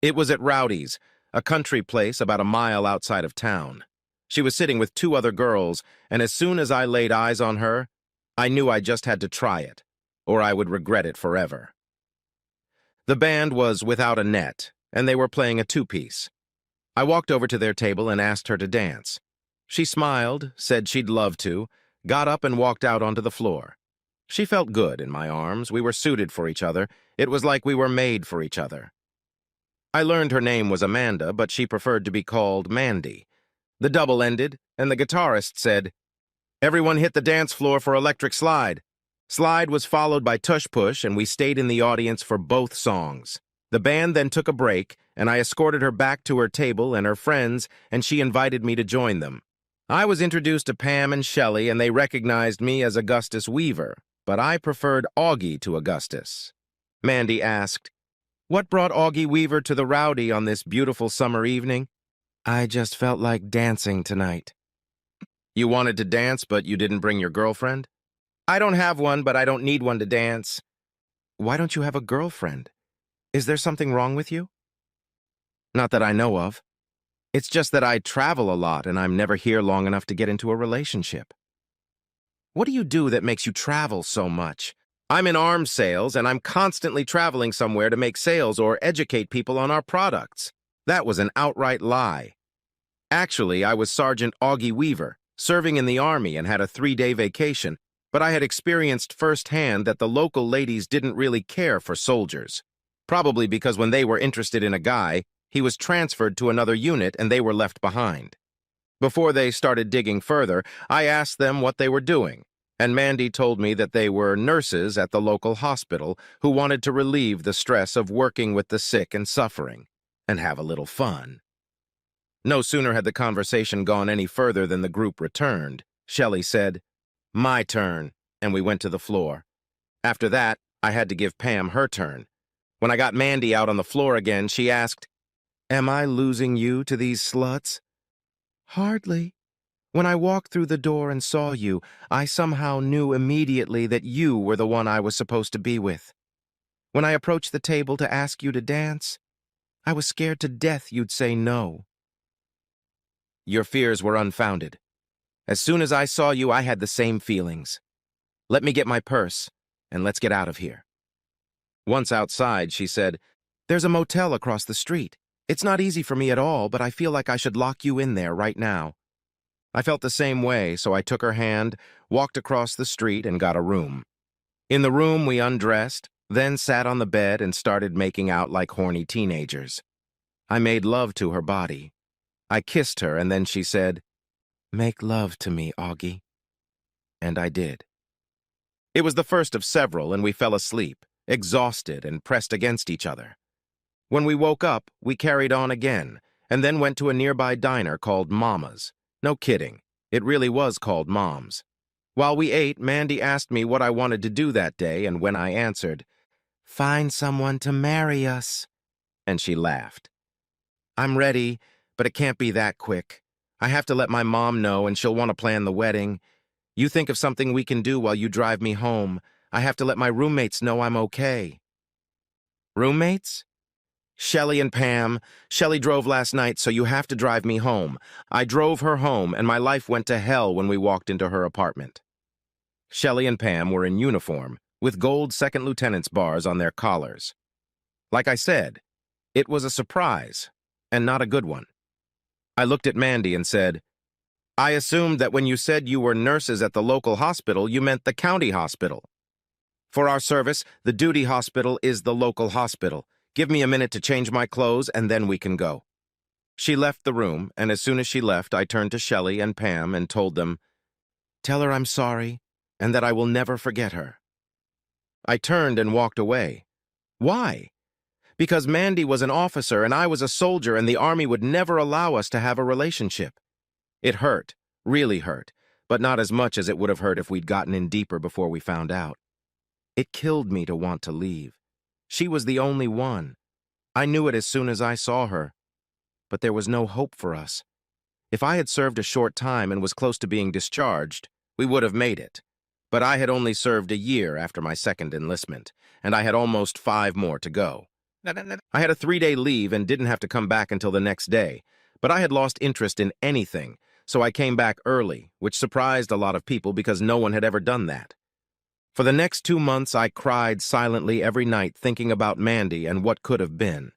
It was at Rowdy's, a country place about a mile outside of town. She was sitting with two other girls, and as soon as I laid eyes on her, I knew I just had to try it, or I would regret it forever. The band was Without a Net, and they were playing a two-piece. I walked over to their table and asked her to dance. She smiled, said she'd love to, got up and walked out onto the floor. She felt good in my arms. We were suited for each other. It was like we were made for each other. I learned her name was Amanda, but she preferred to be called Mandy. The double ended, and the guitarist said, "Everyone hit the dance floor for Electric Slide." Slide was followed by Tush Push, and we stayed in the audience for both songs. The band then took a break, and I escorted her back to her table and her friends, and she invited me to join them. I was introduced to Pam and Shelley, and they recognized me as Augustus Weaver, but I preferred Augie to Augustus. Mandy asked, "What brought Augie Weaver to the Rowdy on this beautiful summer evening?" "I just felt like dancing tonight." "You wanted to dance, but you didn't bring your girlfriend?" "I don't have one, but I don't need one to dance." "Why don't you have a girlfriend? Is there something wrong with you?" "Not that I know of. It's just that I travel a lot and I'm never here long enough to get into a relationship." "What do you do that makes you travel so much?" "I'm in arms sales, and I'm constantly traveling somewhere to make sales or educate people on our products." That was an outright lie. Actually, I was Sergeant Augie Weaver, serving in the Army and had a 3-day vacation, but I had experienced firsthand that the local ladies didn't really care for soldiers. Probably because when they were interested in a guy, he was transferred to another unit and they were left behind. Before they started digging further, I asked them what they were doing, and Mandy told me that they were nurses at the local hospital who wanted to relieve the stress of working with the sick and suffering, and have a little fun. No sooner had the conversation gone any further than the group returned. Shelley said, "My turn," and we went to the floor. After that, I had to give Pam her turn. When I got Mandy out on the floor again, she asked, "Am I losing you to these sluts?" "Hardly. When I walked through the door and saw you, I somehow knew immediately that you were the one I was supposed to be with. When I approached the table to ask you to dance, I was scared to death you'd say no." "Your fears were unfounded. As soon as I saw you, I had the same feelings. Let me get my purse, and let's get out of here." Once outside, she said, "There's a motel across the street. It's not easy for me at all, but I feel like I should lock you in there right now." I felt the same way, so I took her hand, walked across the street, and got a room. In the room, we undressed, then sat on the bed and started making out like horny teenagers. I made love to her body. I kissed her, and then she said, "Make love to me, Augie." And I did. It was the first of several, and we fell asleep, exhausted and pressed against each other. When we woke up, we carried on again, and then went to a nearby diner called Mama's. No kidding, it really was called Mom's. While we ate, Mandy asked me what I wanted to do that day, and when I answered, "Find someone to marry us," and she laughed. "I'm ready, but it can't be that quick. I have to let my mom know, and she'll want to plan the wedding. You think of something we can do while you drive me home. I have to let my roommates know I'm okay." "Roommates?" "Shelley and Pam. Shelley drove last night, so you have to drive me home." I drove her home, and my life went to hell when we walked into her apartment. Shelley and Pam were in uniform, with gold second lieutenant's bars on their collars. Like I said, it was a surprise, and not a good one. I looked at Mandy and said, "I assumed that when you said you were nurses at the local hospital, you meant the county hospital. For our service, the duty hospital is the local hospital. Give me a minute to change my clothes, and then we can go." She left the room, and as soon as she left, I turned to Shelley and Pam and told them, "Tell her I'm sorry, and that I will never forget her." I turned and walked away. Why? Because Mandy was an officer and I was a soldier, and the Army would never allow us to have a relationship. It hurt, really hurt, but not as much as it would have hurt if we'd gotten in deeper before we found out. It killed me to want to leave. She was the only one. I knew it as soon as I saw her. But there was no hope for us. If I had served a short time and was close to being discharged, we would have made it. But I had only served a year after my second enlistment, and I had almost 5 more to go. I had a 3-day leave and didn't have to come back until the next day, but I had lost interest in anything, so I came back early, which surprised a lot of people because no one had ever done that. For the next 2 months, I cried silently every night thinking about Mandy and what could have been.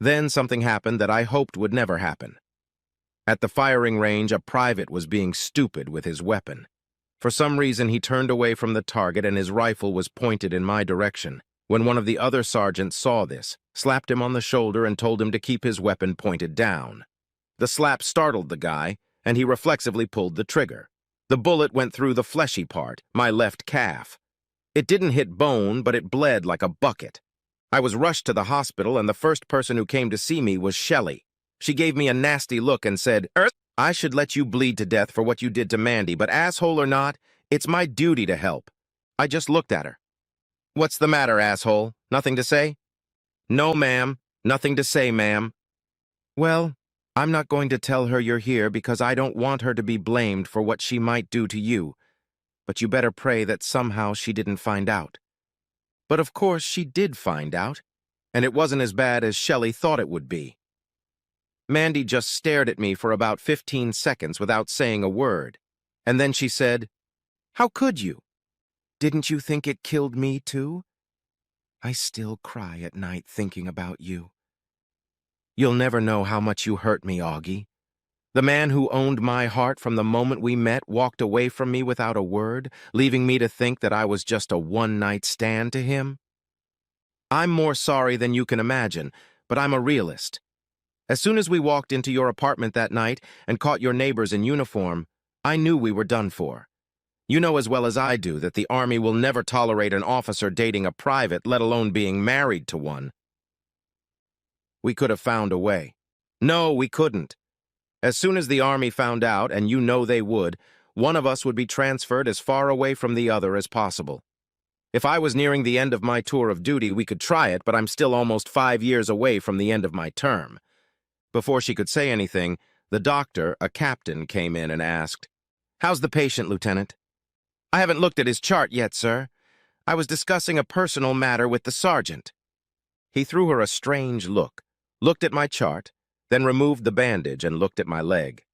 Then something happened that I hoped would never happen. At the firing range, a private was being stupid with his weapon. For some reason, he turned away from the target and his rifle was pointed in my direction. When one of the other sergeants saw this, slapped him on the shoulder and told him to keep his weapon pointed down. The slap startled the guy, and he reflexively pulled the trigger. The bullet went through the fleshy part, my left calf. It didn't hit bone, but it bled like a bucket. I was rushed to the hospital, and the first person who came to see me was Shelley. She gave me a nasty look and said, I should let you bleed to death for what you did to Mandy, but asshole or not, it's my duty to help. I just looked at her. What's the matter, asshole? Nothing to say? No, ma'am. Nothing to say, ma'am. Well, I'm not going to tell her you're here because I don't want her to be blamed for what she might do to you. But you better pray that somehow she didn't find out. But of course she did find out, and it wasn't as bad as Shelley thought it would be. Mandy just stared at me for about 15 seconds without saying a word, and then she said, "How could you? Didn't you think it killed me too? I still cry at night thinking about you. You'll never know how much you hurt me, Augie. The man who owned my heart from the moment we met walked away from me without a word, leaving me to think that I was just a one-night stand to him. I'm more sorry than you can imagine, but I'm a realist. As soon as we walked into your apartment that night and caught your neighbors in uniform, I knew we were done for. You know as well as I do that the Army will never tolerate an officer dating a private, let alone being married to one. We could have found a way. No, we couldn't. As soon as the Army found out, and you know they would, one of us would be transferred as far away from the other as possible. If I was nearing the end of my tour of duty, we could try it, but I'm still almost 5 years away from the end of my term. Before she could say anything, the doctor, a captain, came in and asked, "How's the patient, Lieutenant?" "I haven't looked at his chart yet, sir. I was discussing a personal matter with the sergeant." He threw her a strange look, looked at my chart, then removed the bandage and looked at my leg.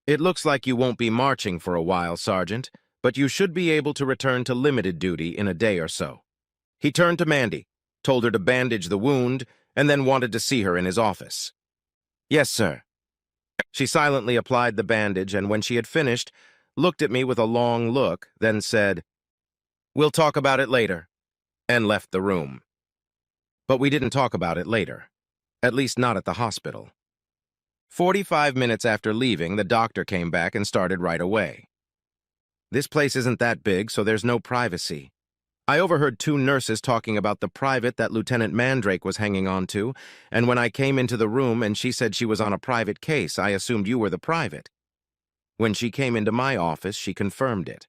"It looks like you won't be marching for a while, Sergeant, but you should be able to return to limited duty in a day or so." He turned to Mandy, told her to bandage the wound, and then wanted to see her in his office. "Yes, sir." She silently applied the bandage, and when she had finished, looked at me with a long look, then said, "We'll talk about it later," and left the room. But we didn't talk about it later, at least not at the hospital. 45 minutes after leaving, the doctor came back and started right away. "This place isn't that big, so there's no privacy. I overheard 2 nurses talking about the private that Lieutenant Mandrake was hanging on to, and when I came into the room and she said she was on a private case, I assumed you were the private. When she came into my office, she confirmed it.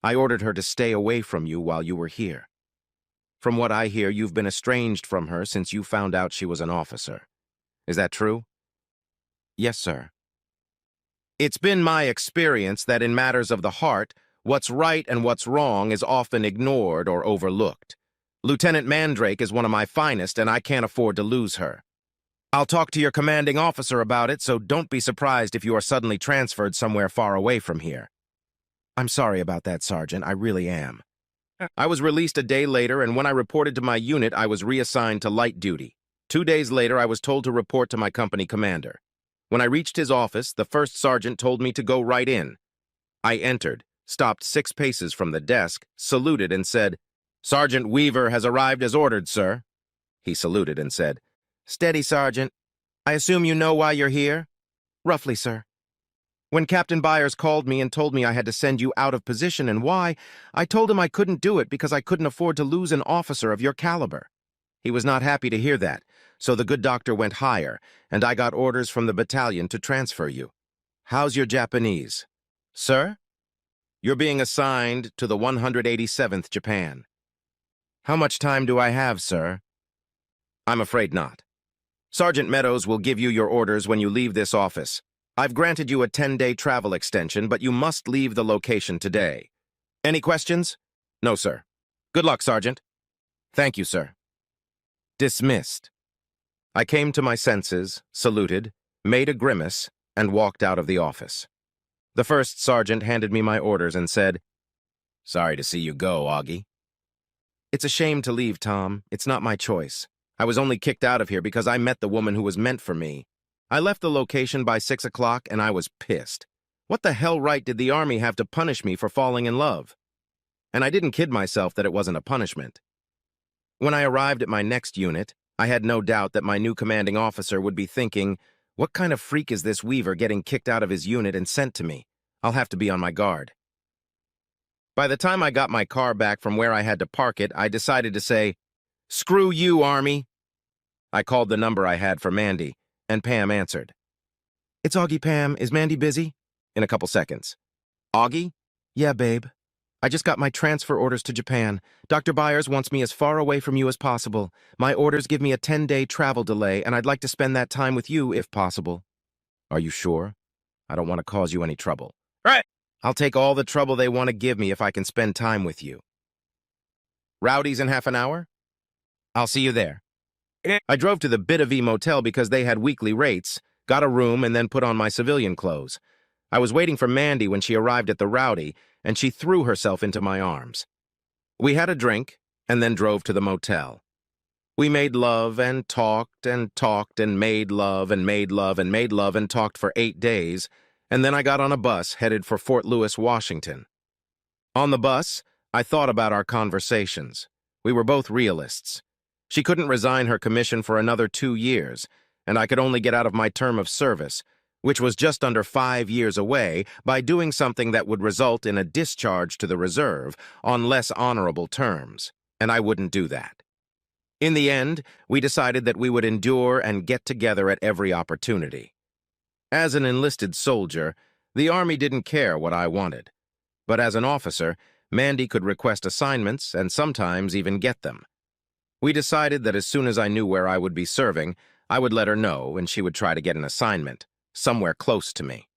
I ordered her to stay away from you while you were here. From what I hear, you've been estranged from her since you found out she was an officer. Is that true?" "Yes, sir." "It's been my experience that in matters of the heart, what's right and what's wrong is often ignored or overlooked. Lieutenant Mandrake is one of my finest, and I can't afford to lose her. I'll talk to your commanding officer about it, so don't be surprised if you are suddenly transferred somewhere far away from here." "I'm sorry about that, Sergeant. I really am." I was released a day later, and when I reported to my unit, I was reassigned to light duty. 2 days later, I was told to report to my company commander. When I reached his office, the first sergeant told me to go right in. I entered, stopped 6 paces from the desk, saluted, and said, "Sergeant Weaver has arrived as ordered, sir." He saluted and said, "Steady, Sergeant. I assume you know why you're here?" "Roughly, sir." "When Captain Byers called me and told me I had to send you out of position and why, I told him I couldn't do it because I couldn't afford to lose an officer of your caliber. He was not happy to hear that, so the good doctor went higher, and I got orders from the battalion to transfer you. How's your Japanese?" "Sir?" "You're being assigned to the 187th Japan." "How much time do I have, sir?" "I'm afraid not. Sergeant Meadows will give you your orders when you leave this office. I've granted you a 10-day travel extension, but you must leave the location today. Any questions?" "No, sir." "Good luck, Sergeant." "Thank you, sir." Dismissed. I came to my senses, saluted, made a grimace, and walked out of the office. The first sergeant handed me my orders and said, "Sorry to see you go, Augie." "It's a shame to leave, Tom. It's not my choice. I was only kicked out of here because I met the woman who was meant for me. I left the location by 6 o'clock and I was pissed. What the hell right did the Army have to punish me for falling in love?" And I didn't kid myself that it wasn't a punishment. When I arrived at my next unit, I had no doubt that my new commanding officer would be thinking, "What kind of freak is this Weaver getting kicked out of his unit and sent to me? I'll have to be on my guard." By the time I got my car back from where I had to park it, I decided to say, "Screw you, Army." I called the number I had for Mandy, and Pam answered. "It's Augie, Pam. Is Mandy busy?" "In a couple seconds." "Augie?" "Yeah, babe. I just got my transfer orders to Japan. Dr. Byers wants me as far away from you as possible. My orders give me a 10-day travel delay, and I'd like to spend that time with you if possible." "Are you sure? I don't want to cause you any trouble." "Right. I'll take all the trouble they want to give me if I can spend time with you." "Rowdy's in half an hour?" "I'll see you there." I drove to the Bit of E motel because they had weekly rates, got a room, and then put on my civilian clothes. I was waiting for Mandy when she arrived at the Rowdy, and she threw herself into my arms. We had a drink, and then drove to the motel. We made love and talked and talked and made love and made love and made love and talked for 8 days, and then I got on a bus headed for Fort Lewis, Washington. On the bus, I thought about our conversations. We were both realists. She couldn't resign her commission for another 2 years, and I could only get out of my term of service, which was just under 5 years away, by doing something that would result in a discharge to the reserve on less honorable terms, and I wouldn't do that. In the end, we decided that we would endure and get together at every opportunity. As an enlisted soldier, the Army didn't care what I wanted. But as an officer, Mandy could request assignments and sometimes even get them. We decided that as soon as I knew where I would be serving, I would let her know and she would try to get an assignment, somewhere close to me.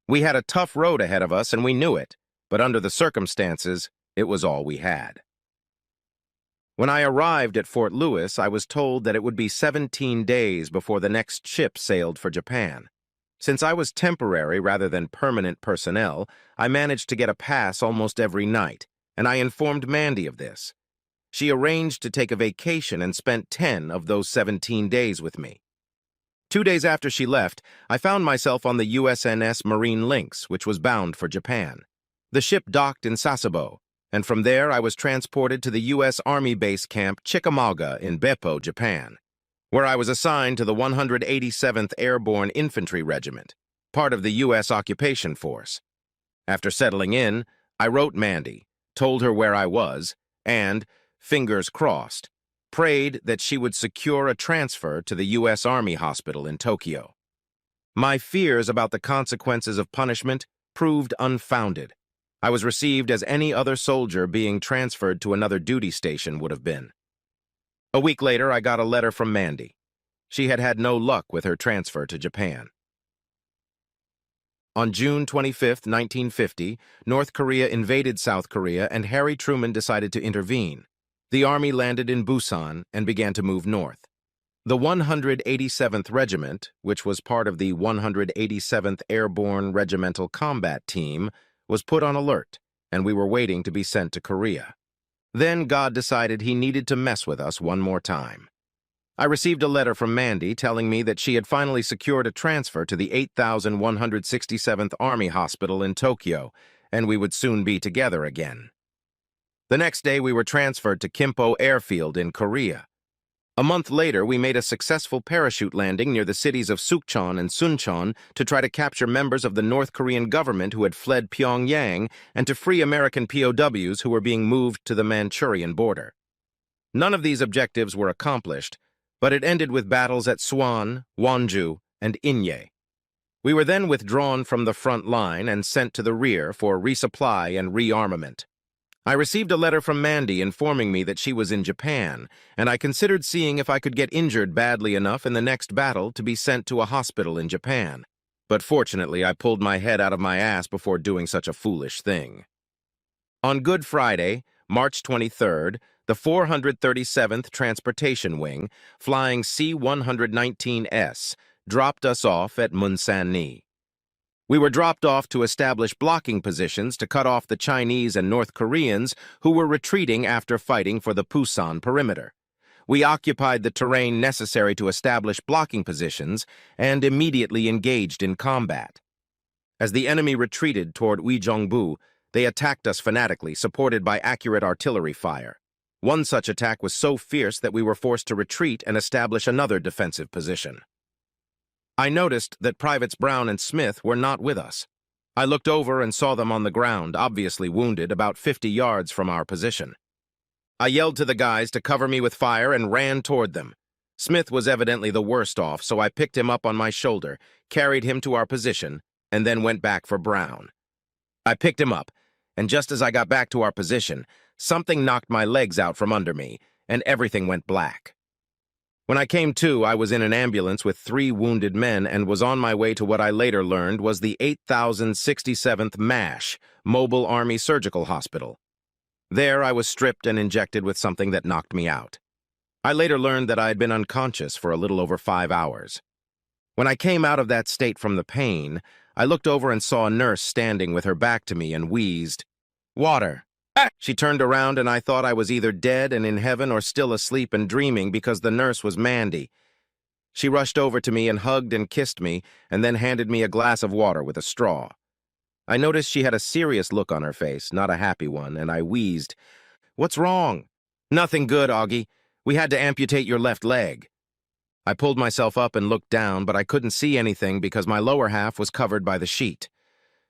We had a tough road ahead of us and we knew it, but under the circumstances, it was all we had. When I arrived at Fort Lewis, I was told that it would be 17 days before the next ship sailed for Japan. Since I was temporary rather than permanent personnel, I managed to get a pass almost every night, and I informed Mandy of this. She arranged to take a vacation and spent 10 of those 17 days with me. 2 days after she left, I found myself on the USNS Marine Lynx, which was bound for Japan. The ship docked in Sasebo, and from there I was transported to the U.S. Army Base Camp Chickamauga in Beppo, Japan, where I was assigned to the 187th Airborne Infantry Regiment, part of the U.S. Occupation Force. After settling in, I wrote Mandy, told her where I was, and, fingers crossed, prayed that she would secure a transfer to the U.S. Army Hospital in Tokyo. My fears about the consequences of punishment proved unfounded. I was received as any other soldier being transferred to another duty station would have been. A week later, I got a letter from Mandy. She had had no luck with her transfer to Japan. On June 25, 1950, North Korea invaded South Korea and Harry Truman decided to intervene. The Army landed in Busan and began to move north. The 187th Regiment, which was part of the 187th Airborne Regimental Combat Team, was put on alert, and we were waiting to be sent to Korea. Then God decided he needed to mess with us one more time. I received a letter from Mandy telling me that she had finally secured a transfer to the 8167th Army Hospital in Tokyo, and we would soon be together again. The next day, we were transferred to Kimpo Airfield in Korea. A month later, we made a successful parachute landing near the cities of Sukchon and Suncheon to try to capture members of the North Korean government who had fled Pyongyang and to free American POWs who were being moved to the Manchurian border. None of these objectives were accomplished, but it ended with battles at Suwon, Wonju, and Inye. We were then withdrawn from the front line and sent to the rear for resupply and rearmament. I received a letter from Mandy informing me that she was in Japan, and I considered seeing if I could get injured badly enough in the next battle to be sent to a hospital in Japan. But fortunately, I pulled my head out of my ass before doing such a foolish thing. On Good Friday, March 23rd, the 437th Transportation Wing, flying C-119S, dropped us off at Munsan. We were dropped off to establish blocking positions to cut off the Chinese and North Koreans who were retreating after fighting for the Pusan perimeter. We occupied the terrain necessary to establish blocking positions and immediately engaged in combat. As the enemy retreated toward Uijeongbu, they attacked us fanatically, supported by accurate artillery fire. One such attack was so fierce that we were forced to retreat and establish another defensive position. I noticed that Privates Brown and Smith were not with us. I looked over and saw them on the ground, obviously wounded, about 50 yards from our position. I yelled to the guys to cover me with fire and ran toward them. Smith was evidently the worst off, so I picked him up on my shoulder, carried him to our position, and then went back for Brown. I picked him up, and just as I got back to our position, something knocked my legs out from under me, and everything went black. When I came to, I was in an ambulance with 3 wounded men and was on my way to what I later learned was the 8067th MASH, Mobile Army Surgical Hospital. There, I was stripped and injected with something that knocked me out. I later learned that I had been unconscious for a little over 5 hours. When I came out of that state from the pain, I looked over and saw a nurse standing with her back to me and wheezed, "Water." She turned around and I thought I was either dead and in heaven or still asleep and dreaming because the nurse was Mandy. She rushed over to me and hugged and kissed me and then handed me a glass of water with a straw. I noticed she had a serious look on her face, not a happy one, and I wheezed, "What's wrong?" "Nothing good, Augie. We had to amputate your left leg." I pulled myself up and looked down, but I couldn't see anything because my lower half was covered by the sheet.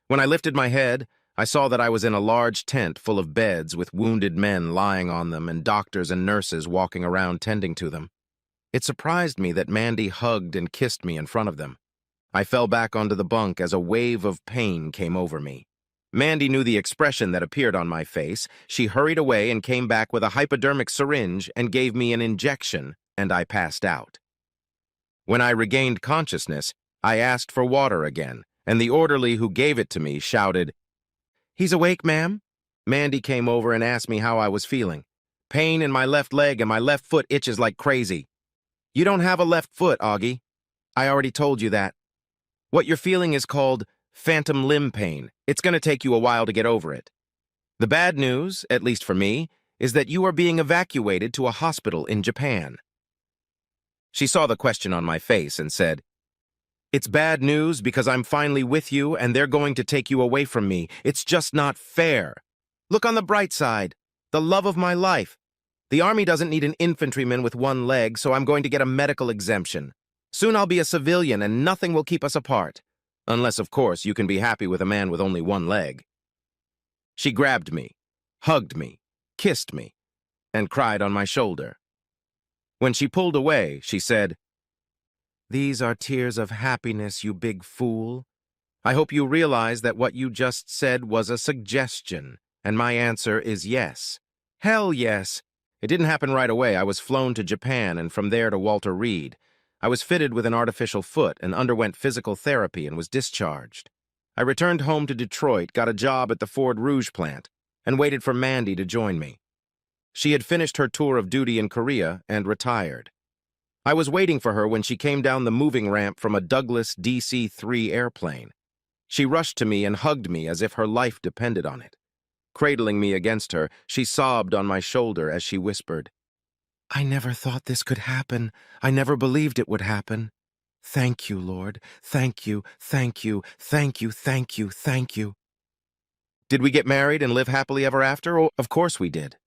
When I lifted my head, I saw that I was in a large tent full of beds with wounded men lying on them and doctors and nurses walking around tending to them. It surprised me that Mandy hugged and kissed me in front of them. I fell back onto the bunk as a wave of pain came over me. Mandy knew the expression that appeared on my face. She hurried away and came back with a hypodermic syringe and gave me an injection, and I passed out. When I regained consciousness, I asked for water again, and the orderly who gave it to me shouted, "He's awake, ma'am?" Mandy came over and asked me how I was feeling. "Pain in my left leg and my left foot itches like crazy." "You don't have a left foot, Augie. I already told you that. What you're feeling is called phantom limb pain. It's going to take you a while to get over it. The bad news, at least for me, is that you are being evacuated to a hospital in Japan." She saw the question on my face and said, "It's bad news because I'm finally with you and they're going to take you away from me. It's just not fair. Look on the bright side. The love of my life. The Army doesn't need an infantryman with one leg, so I'm going to get a medical exemption. Soon I'll be a civilian and nothing will keep us apart. Unless, of course, you can be happy with a man with only one leg." She grabbed me, hugged me, kissed me, and cried on my shoulder. When she pulled away, she said, "These are tears of happiness, you big fool. I hope you realize that what you just said was a suggestion, and my answer is yes. Hell yes. It didn't happen right away. I was flown to Japan and from there to Walter Reed. I was fitted with an artificial foot and underwent physical therapy and was discharged. I returned home to Detroit, got a job at the Ford Rouge plant, and waited for Mandy to join me. She had finished her tour of duty in Korea and retired. I was waiting for her when she came down the moving ramp from a Douglas DC-3 airplane. She rushed to me and hugged me as if her life depended on it. Cradling me against her, she sobbed on my shoulder as she whispered, "I never thought this could happen. I never believed it would happen. Thank you, Lord. Thank you, thank you, thank you, thank you, thank you." Did we get married and live happily ever after? Oh, of course we did.